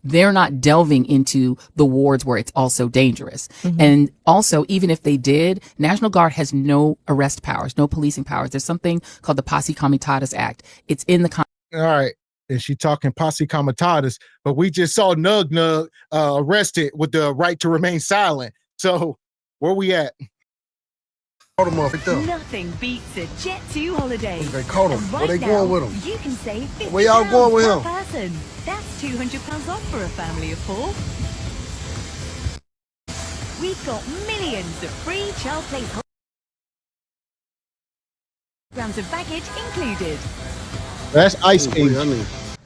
they're not delving into the wards where it's also dangerous. Mm-hmm. And also, even if they did, National Guard has no arrest powers, no policing powers. There's something called the Posse Comitatus Act. It's in the All right. And she talking posse comitatus, but we just saw Nug Nug arrested with the right to remain silent. So where we at? Caught him off them. Nothing beats a Jet 2 holiday. They caught him. And Where they now, going with him? You can save £50 Where y'all going with per him? person. That's £200 off for a family of 4. We've got millions of free child place grams of baggage included. That's Ice Age.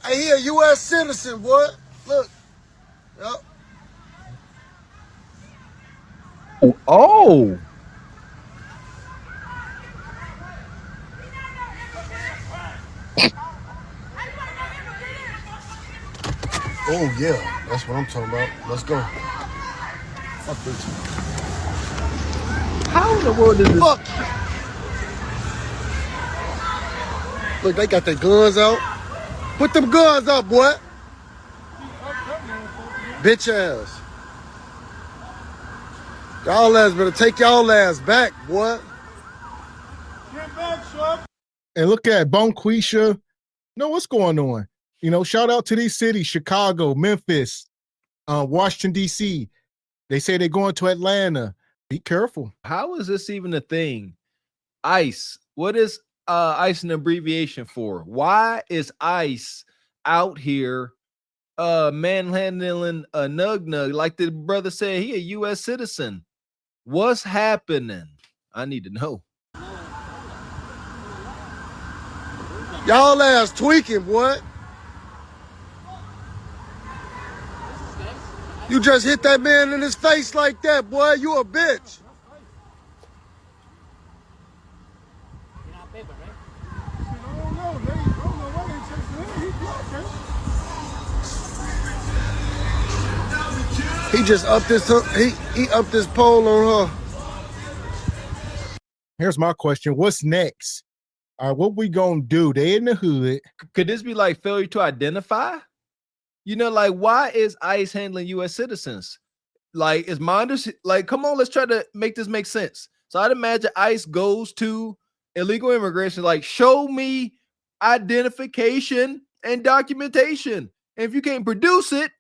Hey, he a U.S. citizen, what? Look. Yep. Oh. Oh, yeah. That's what I'm talking about. Let's go. Fuck this. How in the world is this? Fuck. Look, they got their guns out. Put them guns up, boy. Bitch ass. Y'all ass better take y'all ass back, boy. And look at Bonquisha. No, what's going on? You know, shout out to these cities, Chicago, Memphis, Washington, D.C. They say they're going to Atlanta. Be careful. How is this even a thing? ICE. What is ICE an abbreviation for? Why is ICE out here manhandling a Nug Nug? Like the brother said, he a U.S. citizen. What's happening? I need to know. Y'all ass tweaking, boy. You just hit that man in his face like that, boy. You a bitch. He just upped this. He upped this pole on her. Here's my question. What's next? All right, what we gonna do? They in the hood. Could this be like failure to identify? You know, like why is ICE handling U.S. citizens? Like, is my like, come on, let's try to make this make sense. So I'd imagine ICE goes to illegal immigration, like, show me identification and documentation. And if you can't produce it,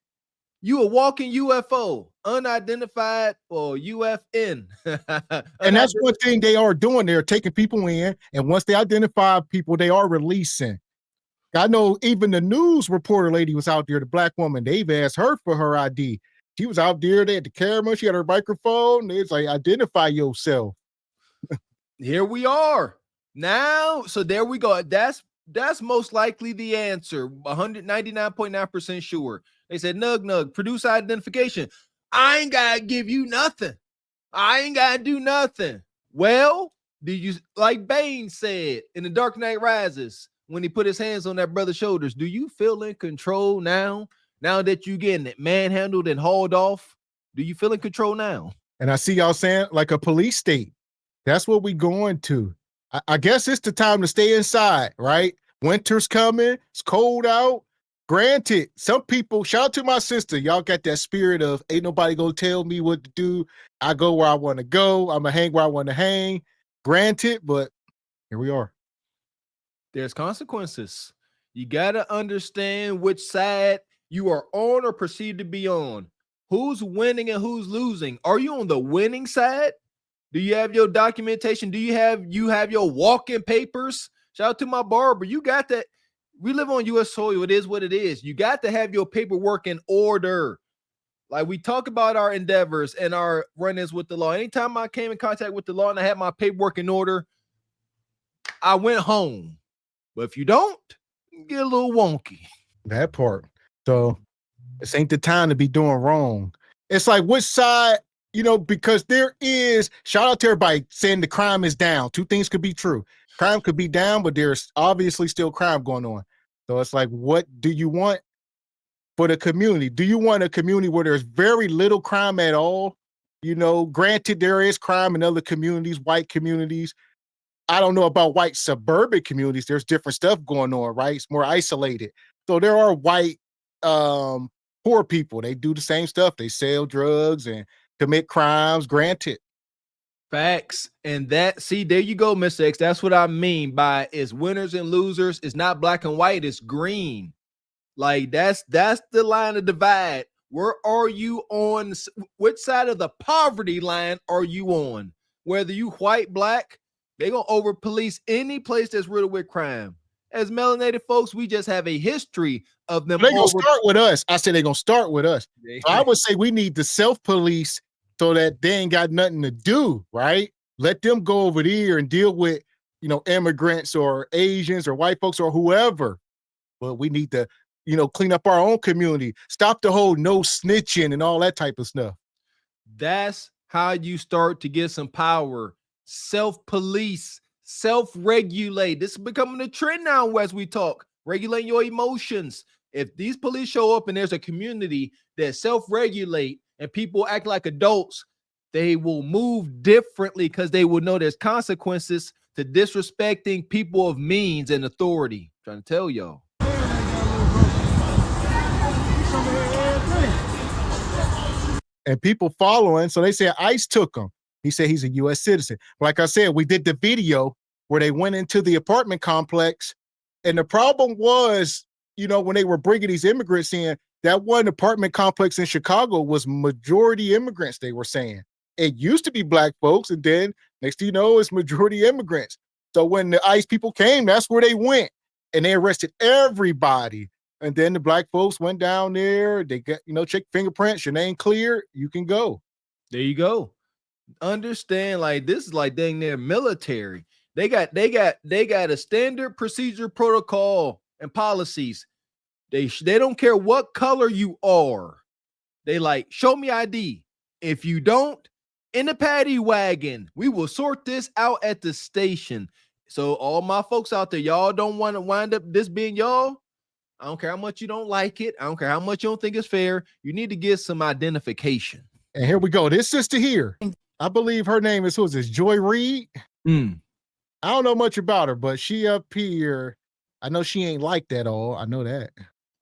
you a walking UFO, unidentified or UFN. And that's one thing they are doing. They're taking people in, and once they identify people, they are releasing. I know even the news reporter lady was out there, the black woman. They've asked her for her ID. She was out there. They had the camera. She had her microphone. It's like, identify yourself. Here we are now. So there we go. That's most likely the answer. 199.9% sure. They said, Nug Nug, produce identification. I ain't got to give you nothing. I ain't got to do nothing. Well, do you, like Bane said in The Dark Knight Rises, when he put his hands on that brother's shoulders, do you feel in control now? Now that you getting it manhandled and hauled off, do you feel in control now? And I see y'all saying like a police state. That's what we going to. I guess it's the time to stay inside, right? Winter's coming. It's cold out. Granted, some people, shout out to my sister. Y'all got that spirit of ain't nobody gonna tell me what to do. I go where I want to go. I'm gonna hang where I want to hang. Granted, but here we are. There's consequences. You got to understand which side you are on or perceived to be on. Who's winning and who's losing? Are you on the winning side? Do you have your documentation? Do you have your walking papers? Shout out to my barber. You got that. We live on U.S. soil. It is what it is. You got to have your paperwork in order. Like, we talk about our endeavors and our run-ins with the law. Anytime I came in contact with the law and I had my paperwork in order, I went home. But if you don't, you get a little wonky. That part. So this ain't the time to be doing wrong. It's like which side, you know, because there is, shout out to everybody saying the crime is down. Two things could be true. Crime could be down, but there's obviously still crime going on. So it's like, what do you want for the community? Do you want a community where there's very little crime at all? You know, granted, there is crime in other communities, white communities. I don't know about white suburban communities. There's different stuff going on, right? It's more isolated. So there are white poor people. They do the same stuff. They sell drugs and commit crimes. Granted. Facts. And that, see, there you go, Mr. X. That's what I mean by it's winners and losers. It's not black and white, it's green. Like that's the line of divide. Where are you on? Which side of the poverty line are you on? Whether you white, black, they gonna over police any place that's riddled with crime. As melanated folks, we just have a history of them. They're gonna start with us. I said they're gonna start with us. So I would say we need to self-police so that they ain't got nothing to do, right? Let them go over there and deal with, immigrants or Asians or white folks or whoever. But we need to, clean up our own community. Stop the whole no snitching and all that type of stuff. That's how you start to get some power. Self-police, self-regulate. This is becoming a trend now as we talk. Regulate your emotions. If these police show up and there's a community that self-regulate and people act like adults, they will move differently because they will know there's consequences to disrespecting people of means and authority. I'm trying to tell y'all. And people following, so they said ICE took him. He said he's a U.S. citizen. Like I said, we did the video where they went into the apartment complex, and the problem was, when they were bringing these immigrants in, that one apartment complex in Chicago was majority immigrants, they were saying. It used to be black folks, and then next thing you know, it's majority immigrants. So when the ICE people came, that's where they went, and they arrested everybody. And then the black folks went down there. They got, check fingerprints. Your name clear. You can go. There you go. Understand, like this is like dang near military. They got a standard procedure protocol and policies. They don't care what color you are. They like show me ID. If you don't, in the paddy wagon, we will sort this out at the station. So all my folks out there, y'all don't want to wind up this being y'all. I don't care how much you don't like it. I don't care how much you don't think it's fair. You need to get some identification. And here we go. This sister here, I believe her name is, Joy Reid? I don't know much about her, but she up here. I know she ain't like that all. I know that.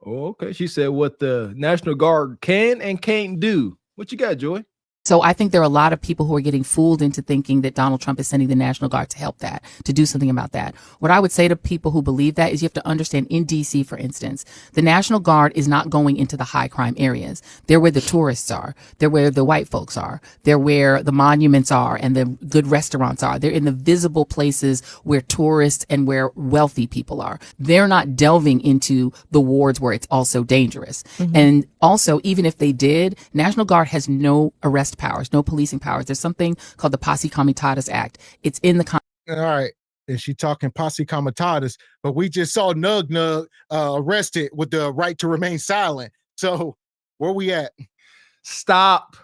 Oh, okay. She said what the National Guard can and can't do. What you got, Joy? So I think there are a lot of people who are getting fooled into thinking that Donald Trump is sending the National Guard to help that, to do something about that. What I would say to people who believe that is you have to understand in DC, for instance, the National Guard is not going into the high crime areas. They're where the tourists are. They're where the white folks are. They're where the monuments are and the good restaurants are. They're in the visible places where tourists and where wealthy people are. They're not delving into the wards where it's also dangerous. And also, even if they did, National Guard has no arrest powers, no policing powers. There's something called the Posse Comitatus Act. It's in the all right. And she talking Posse Comitatus, but we just saw Nug arrested with the right to remain silent. So where we at? Stop.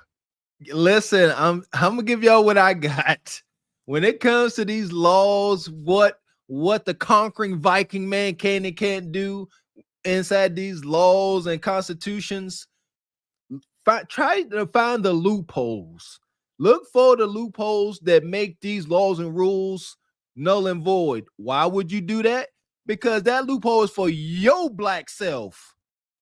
Listen, I'm gonna give y'all what I got. When it comes to these laws, what the conquering Viking man can and can't do inside these laws and constitutions, try to find the loopholes. Look for the loopholes that make these laws and rules null and void. Why would you do that? Because that loophole is for your black self.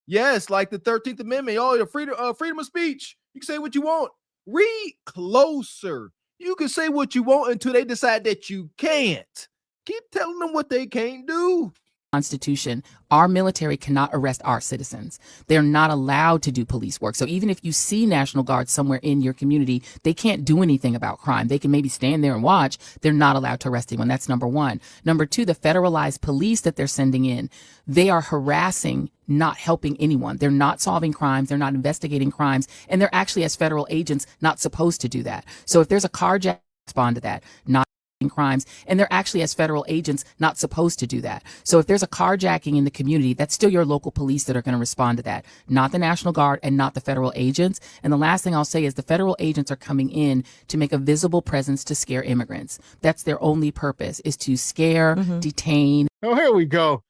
Yes, like the 13th Amendment, your freedom of speech. You can say what you want. Read closer. You can say what you want until they decide that you can't. Keep telling them what they can't do. Constitution, our military cannot arrest our citizens. They're not allowed to do police work. So even if you see National Guard somewhere in your community, they can't do anything about crime. They can maybe stand there and watch. They're not allowed to arrest anyone. That's number one. Number two, the federalized police that they're sending in, they are harassing, not helping anyone. They're not solving crimes. They're not investigating crimes. And they're actually, as federal agents, not supposed to do that. So if there's a carjack, respond to that. Not crimes, and they're actually, as federal agents, not supposed to do that. So if there's a carjacking in the community, that's still your local police that are going to respond to that, not the National Guard and not the federal agents. And the last thing I'll say is the federal agents are coming in to make a visible presence to scare immigrants. That's their only purpose, is to scare, detain. Oh, here we go.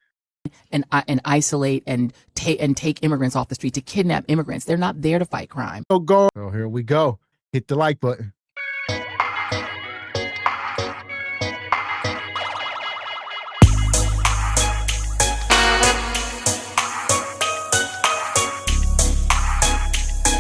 And isolate and take immigrants off the street, to kidnap immigrants. They're not there to fight crime. Oh, here we go. Hit the like button.